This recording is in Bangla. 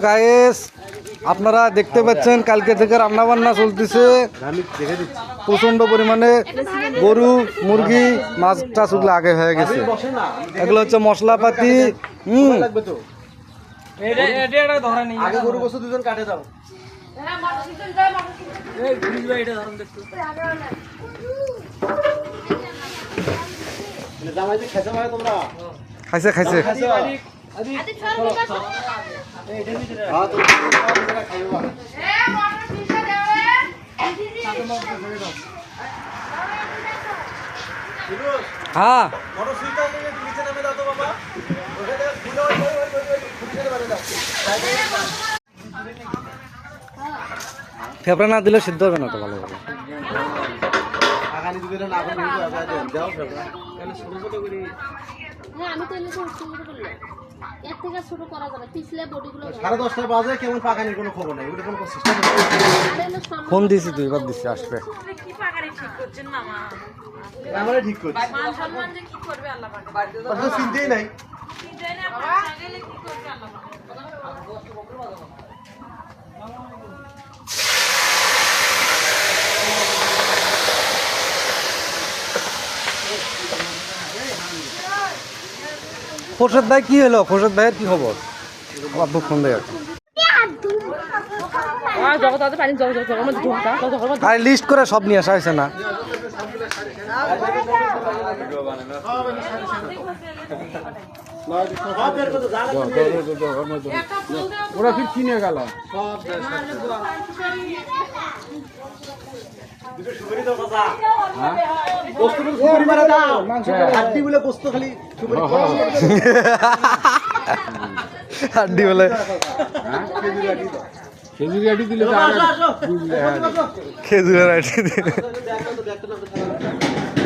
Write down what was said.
গাইস, আপনারা দেখতে পাচ্ছেন কালকে থেকে রান্না বান্না চলতেছে প্রচন্ড পরিমাণে। গরু মুরগি মাছ টাছ ওগুলো আগে হয়ে গেছে। এগুলো হচ্ছে মশলাপাতি। খাইছে খাইছে। হ্যাঁ ফেপড়া না দিলে সিদ্ধ হবে না তো ভালো করে। ফোন দিয়েছি তুই এবার দিচ্ছি আসবে। চিন্তাই নাই। খোরশেদ ভাই কি হলো? খোরশেদ ভাইয়ের কি খবর? আব্বু ফোন দেয় আর লিস্ট করে সব নিয়ে আসা হয়েছে না। ওরা ফির কিনে গেল। হাড্ডি বলে খেজুরি আটি দিলে খেজুরের আটি দিলে